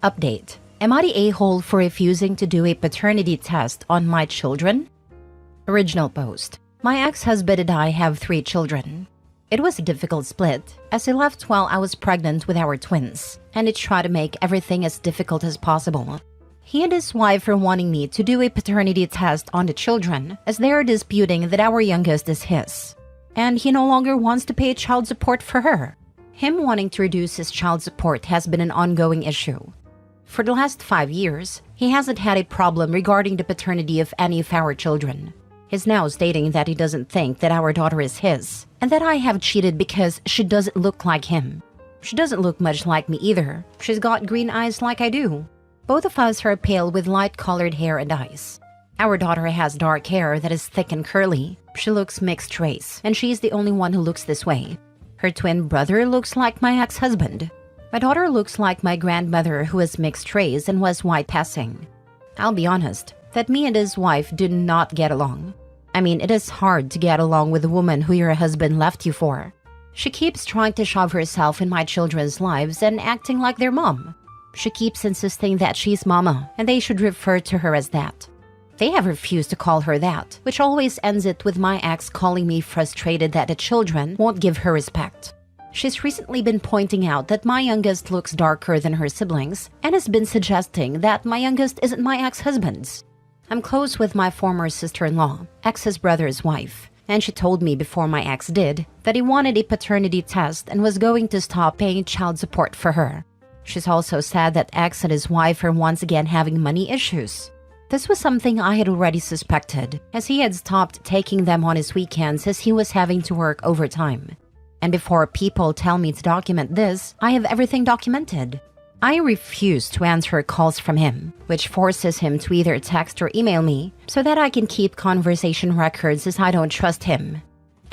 Update. Am I the a-hole for refusing to do a paternity test on my children? Original post. My ex-husband and I have 3 children. It was a difficult split, as he left while I was pregnant with our twins, and he tried to make everything as difficult as possible. He and his wife are wanting me to do a paternity test on the children, as they are disputing that our youngest is his. And he no longer wants to pay child support for her. Him wanting to reduce his child support has been an ongoing issue. For the last 5 years, he hasn't had a problem regarding the paternity of any of our children. He's now stating that he doesn't think that our daughter is his, and that I have cheated because she doesn't look like him. She doesn't look much like me either. She's got green eyes like I do. Both of us are pale with light-colored hair and eyes. Our daughter has dark hair that is thick and curly. She looks mixed race, and she's the only one who looks this way. Her twin brother looks like my ex-husband. My daughter looks like my grandmother, who is mixed race and was white passing. I'll be honest, that me and his wife do not get along. I mean, it is hard to get along with a woman who your husband left you for. She keeps trying to shove herself in my children's lives and acting like their mom. She keeps insisting that she's mama and they should refer to her as that. They have refused to call her that, which always ends it with my ex calling me frustrated that the children won't give her respect. She's recently been pointing out that my youngest looks darker than her siblings and has been suggesting that my youngest isn't my ex-husband's. I'm close with my former sister-in-law, ex's brother's wife, and she told me before my ex did that he wanted a paternity test and was going to stop paying child support for her. She's also said that ex and his wife are once again having money issues. This was something I had already suspected, as he had stopped taking them on his weekends as he was having to work overtime. And before people tell me to document this, I have everything documented. I refuse to answer calls from him, which forces him to either text or email me so that I can keep conversation records, as I don't trust him.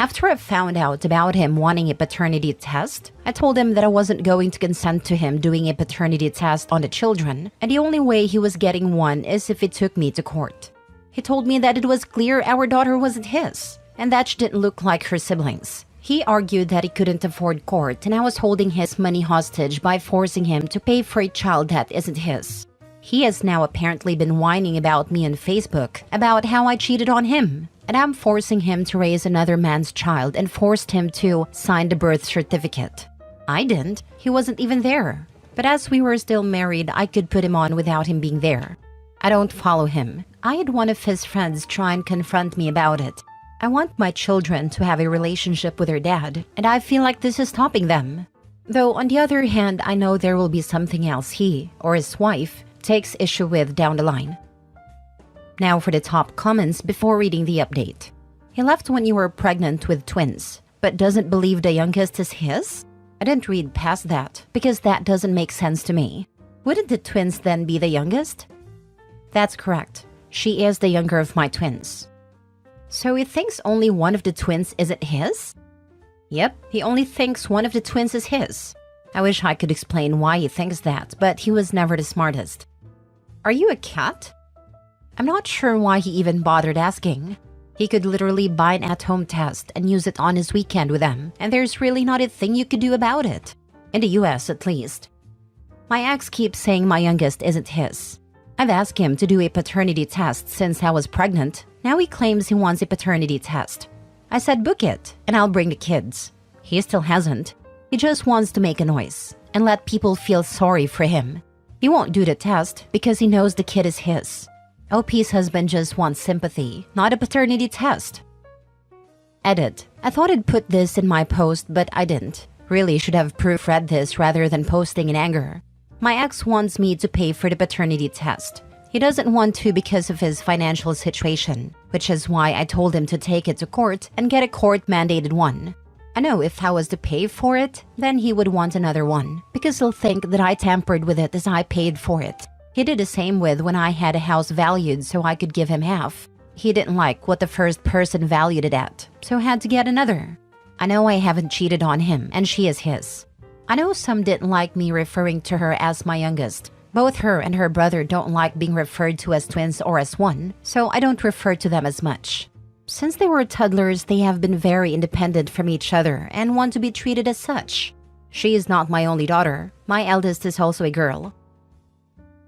After I found out about him wanting a paternity test, I told him that I wasn't going to consent to him doing a paternity test on the children, and the only way he was getting one is if he took me to court. He told me that it was clear our daughter wasn't his, and that she didn't look like her siblings. He argued that he couldn't afford court, and I was holding his money hostage by forcing him to pay for a child that isn't his. He has now apparently been whining about me on Facebook about how I cheated on him, and I'm forcing him to raise another man's child and forced him to sign the birth certificate. I didn't. He wasn't even there. But as we were still married, I could put him on without him being there. I don't follow him. I had one of his friends try and confront me about it. I want my children to have a relationship with their dad, and I feel like this is stopping them. Though on the other hand, I know there will be something else he, or his wife, takes issue with down the line. Now for the top comments before reading the update. He left when you were pregnant with twins, but doesn't believe the youngest is his? I didn't read past that, because that doesn't make sense to me. Wouldn't the twins then be the youngest? That's correct. She is the younger of my twins. So he thinks only one of the twins isn't his? Yep, he only thinks one of the twins is his. I wish I could explain why he thinks that, but he was never the smartest. Are you a cat? I'm not sure why he even bothered asking. He could literally buy an at-home test and use it on his weekend with them, and there's really not a thing you could do about it. In the US, at least. My ex keeps saying my youngest isn't his. I've asked him to do a paternity test since I was pregnant. Now he claims he wants a paternity test. I said book it, and I'll bring the kids. He still hasn't. He just wants to make a noise and let people feel sorry for him. He won't do the test because he knows the kid is his. OP's husband just wants sympathy, not a paternity test. Edit. I thought I'd put this in my post, but I didn't. Really should have proofread this rather than posting in anger. My ex wants me to pay for the paternity test. He doesn't want to because of his financial situation, which is why I told him to take it to court and get a court-mandated one. I know if I was to pay for it, then he would want another one, because he'll think that I tampered with it as I paid for it. He did the same with when I had a house valued so I could give him half. He didn't like what the first person valued it at, so had to get another. I know I haven't cheated on him, and she is his. I know some didn't like me referring to her as my youngest. Both her and her brother don't like being referred to as twins or as one, so I don't refer to them as much. Since they were toddlers, they have been very independent from each other and want to be treated as such. She is not my only daughter. My eldest is also a girl.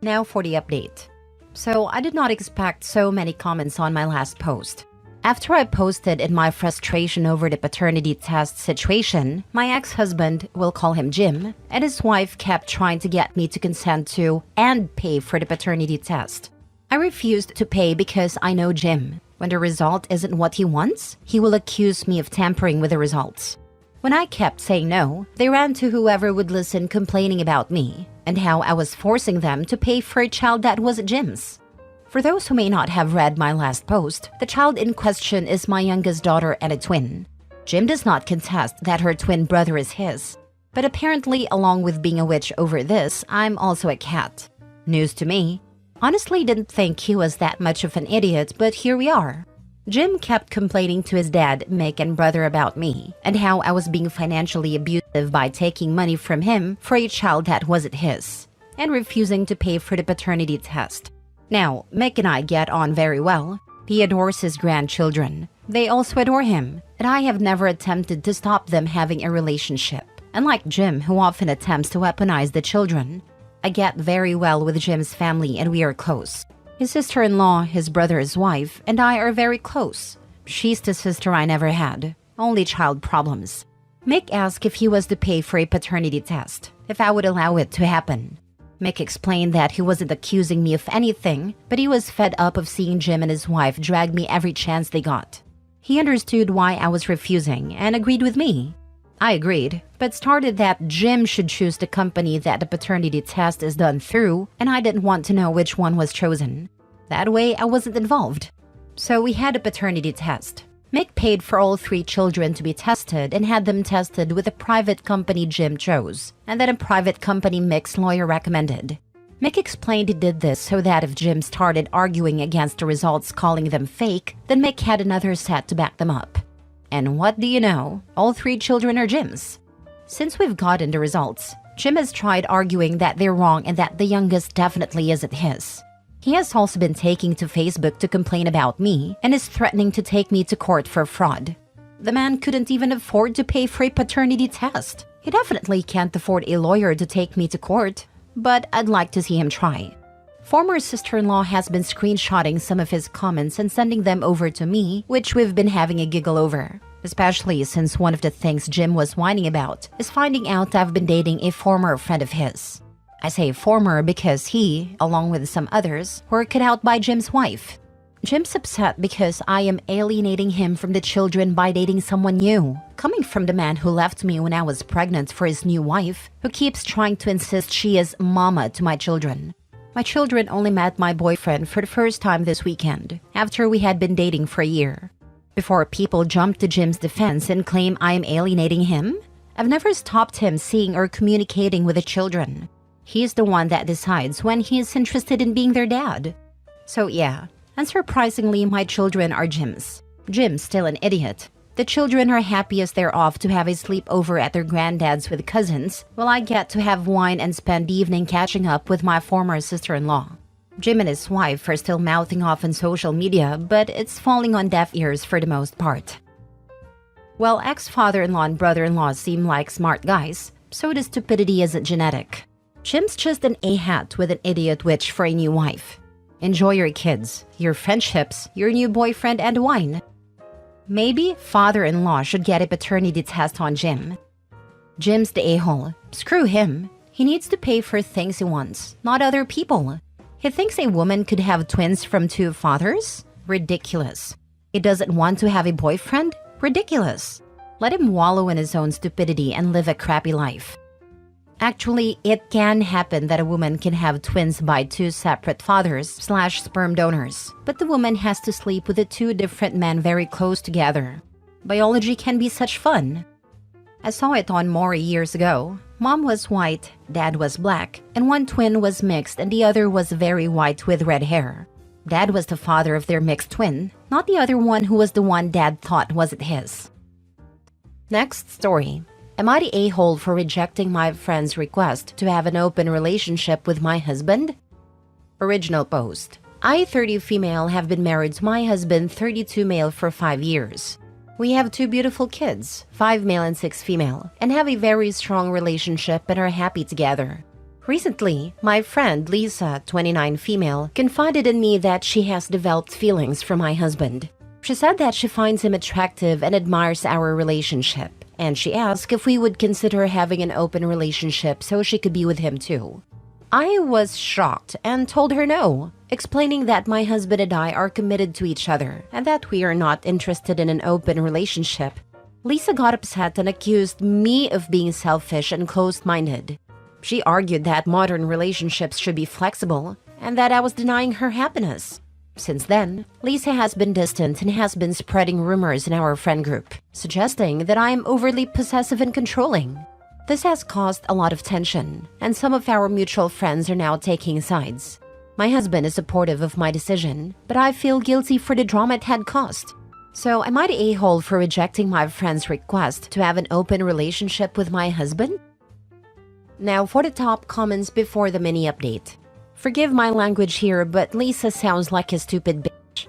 Now for the update. So I did not expect so many comments on my last post. After I posted in my frustration over the paternity test situation, my ex-husband, we'll call him Jim, and his wife kept trying to get me to consent to and pay for the paternity test. I refused to pay because I know Jim. When the result isn't what he wants, he will accuse me of tampering with the results. When I kept saying no, they ran to whoever would listen complaining about me and how I was forcing them to pay for a child that wasn't Jim's. For those who may not have read my last post, the child in question is my youngest daughter and a twin. Jim does not contest that her twin brother is his. But apparently, along with being a witch over this, I'm also a cat. News to me. Honestly, didn't think he was that much of an idiot, but here we are. Jim kept complaining to his dad, Mick, and brother about me, and how I was being financially abusive by taking money from him for a child that wasn't his, and refusing to pay for the paternity test. Now, Mick and I get on very well. He adores his grandchildren. They also adore him, and I have never attempted to stop them having a relationship, unlike Jim, who often attempts to weaponize the children. I get very well with Jim's family and we are close. His sister-in-law, his brother's wife, and I are very close. She's the sister I never had. Only child problems. Mick asked if he was to pay for a paternity test, if I would allow it to happen. Mick explained that he wasn't accusing me of anything, but he was fed up of seeing Jim and his wife drag me every chance they got. He understood why I was refusing and agreed with me. I agreed, but started that Jim should choose the company that the paternity test is done through, and I didn't want to know which one was chosen. That way, I wasn't involved. So we had a paternity test. Mick paid for all 3 children to be tested and had them tested with a private company Jim chose, and then a private company Mick's lawyer recommended. Mick explained he did this so that if Jim started arguing against the results calling them fake, then Mick had another set to back them up. And what do you know? All 3 children are Jim's. Since we've gotten the results, Jim has tried arguing that they're wrong and that the youngest definitely isn't his. He has also been taking to Facebook to complain about me and is threatening to take me to court for fraud. The man couldn't even afford to pay for a paternity test. He definitely can't afford a lawyer to take me to court, but I'd like to see him try. Former sister-in-law has been screenshotting some of his comments and sending them over to me, which we've been having a giggle over. Especially since one of the things Jim was whining about is finding out I've been dating a former friend of his. I say former because he, along with some others, were cut out by Jim's wife. Jim's upset because I am alienating him from the children by dating someone new, coming from the man who left me when I was pregnant for his new wife, who keeps trying to insist she is mama to my children. My children only met my boyfriend for the first time this weekend, after we had been dating for a year. Before people jump to Jim's defense and claim I am alienating him, I've never stopped him seeing or communicating with the children. He's the one that decides when he is interested in being their dad. So yeah, unsurprisingly, my children are Jim's. Jim's still an idiot. The children are happy as they're off to have a sleepover at their granddad's with cousins, while I get to have wine and spend the evening catching up with my former sister-in-law. Jim and his wife are still mouthing off on social media, but it's falling on deaf ears for the most part. While ex-father-in-law and brother-in-law seem like smart guys, so the stupidity isn't genetic. Jim's just an A-hat with an idiot witch for a new wife. Enjoy your kids, your friendships, your new boyfriend, and wine. Maybe father-in-law should get a paternity test on Jim. Jim's the a-hole. Screw him. He needs to pay for things he wants, not other people. He thinks a woman could have twins from 2 fathers? Ridiculous. He doesn't want to have a boyfriend? Ridiculous. Let him wallow in his own stupidity and live a crappy life. Actually, it can happen that a woman can have twins by 2 separate fathers/sperm donors, but the woman has to sleep with the 2 different men very close together. Biology can be such fun. I saw it on Maury years ago. Mom was white, dad was black, and one twin was mixed and the other was very white with red hair. Dad was the father of their mixed twin, not the other one who was the one dad thought wasn't his. Next story. Am I the a-hole for rejecting my friend's request to have an open relationship with my husband? Original post. I, 30 female, have been married to my husband, 32 male, for 5 years. We have 2 beautiful kids, 5 male and 6 female, and have a very strong relationship and are happy together. Recently, my friend Lisa, 29 female, confided in me that she has developed feelings for my husband. She said that she finds him attractive and admires our relationship, and she asked if we would consider having an open relationship so she could be with him too. I was shocked and told her no, explaining that my husband and I are committed to each other and that we are not interested in an open relationship. Lisa got upset and accused me of being selfish and closed-minded. She argued that modern relationships should be flexible and that I was denying her happiness. Since then, Lisa has been distant and has been spreading rumors in our friend group, suggesting that I am overly possessive and controlling. This has caused a lot of tension, and some of our mutual friends are now taking sides. My husband is supportive of my decision, but I feel guilty for the drama it had caused. So am I the a-hole for rejecting my friend's request to have an open relationship with my husband? Now for the top comments before the mini update. Forgive my language here, but Lisa sounds like a stupid bitch.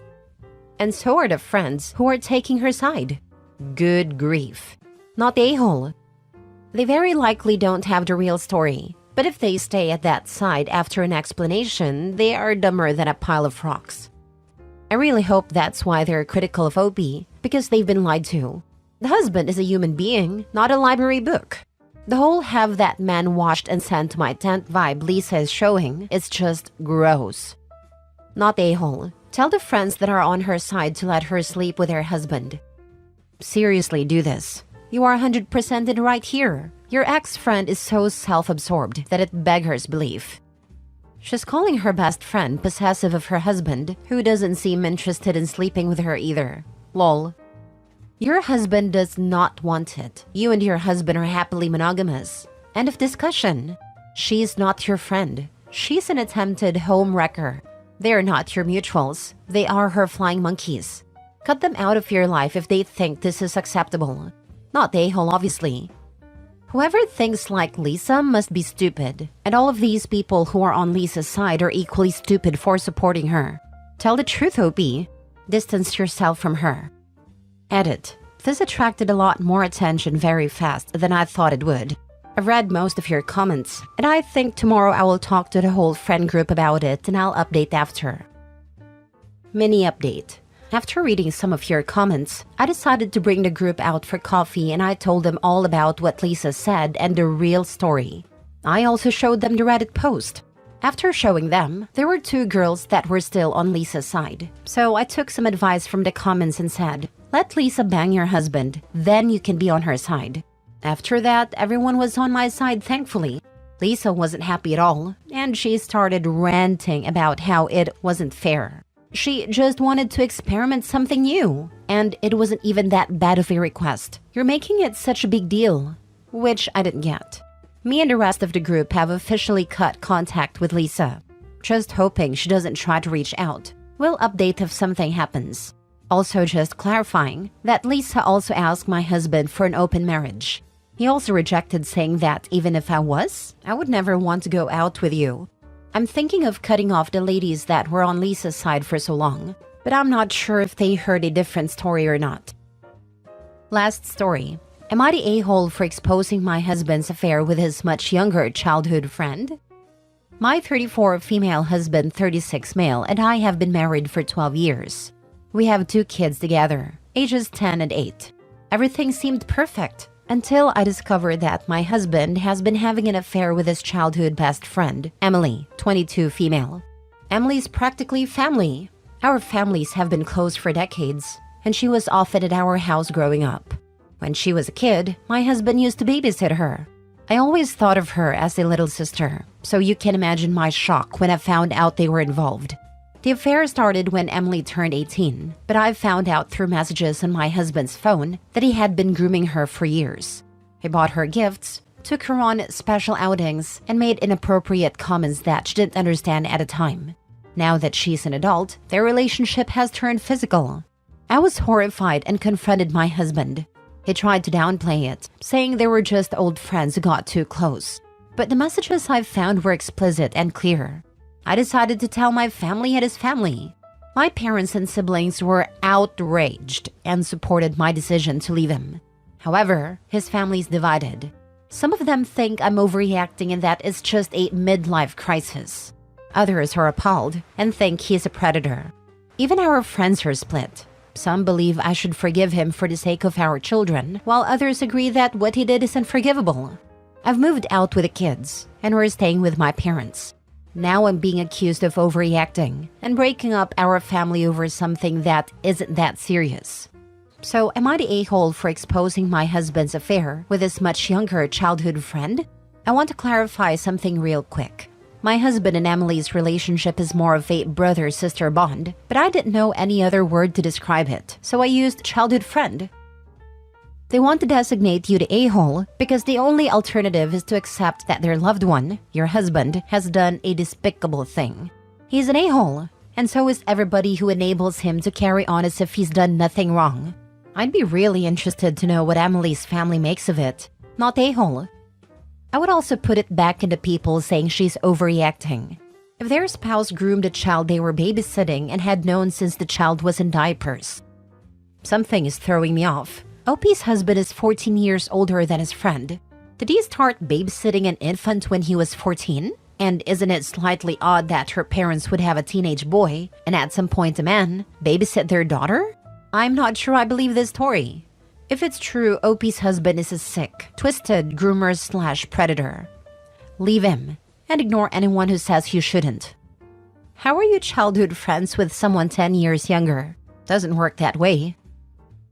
And so are the friends who are taking her side. Good grief. Not the a-hole. They very likely don't have the real story, but if they stay at that side after an explanation, they are dumber than a pile of rocks. I really hope that's why they're critical of OP, because they've been lied to. The husband is a human being, not a library book. The whole have that man washed and sent to my tent vibe Lisa is showing is just gross. Not a-hole. Tell the friends that are on her side to let her sleep with her husband. Seriously, do this. You are 100% in right here. Your ex-friend is so self-absorbed that it beggars belief. She's calling her best friend possessive of her husband, who doesn't seem interested in sleeping with her either. Lol. Your husband does not want it. You and your husband are happily monogamous. End of discussion. She's not your friend. She's an attempted home wrecker. They are not your mutuals. They are her flying monkeys. Cut them out of your life if they think this is acceptable. Not the a-hole, obviously. Whoever thinks like Lisa must be stupid. And all of these people who are on Lisa's side are equally stupid for supporting her. Tell the truth, OP. Distance yourself from her. Edit. This attracted a lot more attention very fast than I thought it would. I've read most of your comments, and I think tomorrow I will talk to the whole friend group about it and I'll update after. Mini update. After reading some of your comments, I decided to bring the group out for coffee and I told them all about what Lisa said and the real story. I also showed them the Reddit post. After showing them, there were 2 girls that were still on Lisa's side. So I took some advice from the comments and said, let Lisa bang your husband, then you can be on her side. After that, everyone was on my side, thankfully. Lisa wasn't happy at all, and she started ranting about how it wasn't fair. She just wanted to experiment something new, and it wasn't even that bad of a request. You're making it such a big deal, which I didn't get. Me and the rest of the group have officially cut contact with Lisa. Just hoping she doesn't try to reach out. We'll update if something happens. Also just clarifying that Lisa also asked my husband for an open marriage. He also rejected, saying that even if I would never want to go out with you. I'm thinking of cutting off the ladies that were on Lisa's side for so long, but I'm not sure if they heard a different story or not. Last story. Am I the a-hole for exposing my husband's affair with his much younger childhood friend? My 34 female husband, 36 male, and I have been married for 12 years. We have 2 kids together, ages 10 and 8. Everything seemed perfect until I discovered that my husband has been having an affair with his childhood best friend, Emily, 22 female. Emily's practically family. Our families have been close for decades, and she was often at our house growing up. When she was a kid, my husband used to babysit her. I always thought of her as a little sister, so you can imagine my shock when I found out they were involved. The affair started when Emily turned 18, but I found out through messages on my husband's phone that he had been grooming her for years. He bought her gifts, took her on special outings, and made inappropriate comments that she didn't understand at the time. Now that she's an adult, their relationship has turned physical. I was horrified and confronted my husband. He tried to downplay it, saying they were just old friends who got too close. But the messages I found were explicit and clear. I decided to tell my family and his family. My parents and siblings were outraged and supported my decision to leave him. However, his family's divided. Some of them think I'm overreacting and that it's just a midlife crisis. Others are appalled and think he's a predator. Even our friends are split. Some believe I should forgive him for the sake of our children, while others agree that what he did is unforgivable. I've moved out with the kids, and we're staying with my parents. Now I'm being accused of overreacting and breaking up our family over something that isn't that serious. So, am I the a-hole for exposing my husband's affair with his much younger childhood friend? I want to clarify something real quick. My husband and Emily's relationship is more of a brother-sister bond, but I didn't know any other word to describe it, so I used childhood friend. They want to designate you the a-hole because the only alternative is to accept that their loved one, your husband, has done a despicable thing. He's an a-hole, and so is everybody who enables him to carry on as if he's done nothing wrong. I'd be really interested to know what Emily's family makes of it. Not a-hole. I would also put it back into people saying she's overreacting. If their spouse groomed a child they were babysitting and had known since the child was in diapers. Something is throwing me off. OP's husband is 14 years older than his friend. Did he start babysitting an infant when he was 14? And isn't it slightly odd that her parents would have a teenage boy, and at some point a man, babysit their daughter? I'm not sure I believe this story. If it's true, OP's husband is a sick, twisted groomer/predator. Leave him, and ignore anyone who says you shouldn't. How are you childhood friends with someone 10 years younger? Doesn't work that way.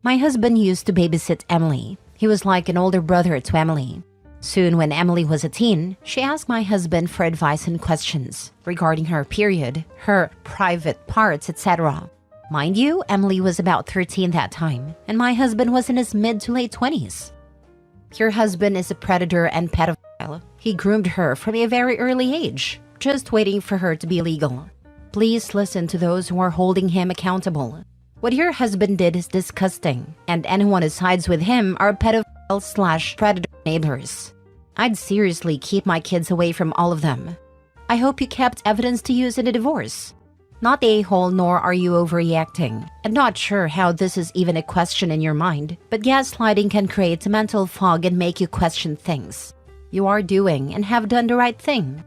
My husband used to babysit Emily. He was like an older brother to Emily. Soon, when Emily was a teen, she asked my husband for advice and questions regarding her period, her private parts, etc. Mind you, Emily was about 13 that time, and my husband was in his mid to late 20s. Your husband is a predator and pedophile. He groomed her from a very early age, just waiting for her to be legal. Please listen to those who are holding him accountable. What your husband did is disgusting, and anyone who sides with him are pedophile/predator neighbors. I'd seriously keep my kids away from all of them. I hope you kept evidence to use in a divorce. Not a-hole, nor are you overreacting. I'm not sure how this is even a question in your mind, but gaslighting can create a mental fog and make you question things. You are doing and have done the right thing.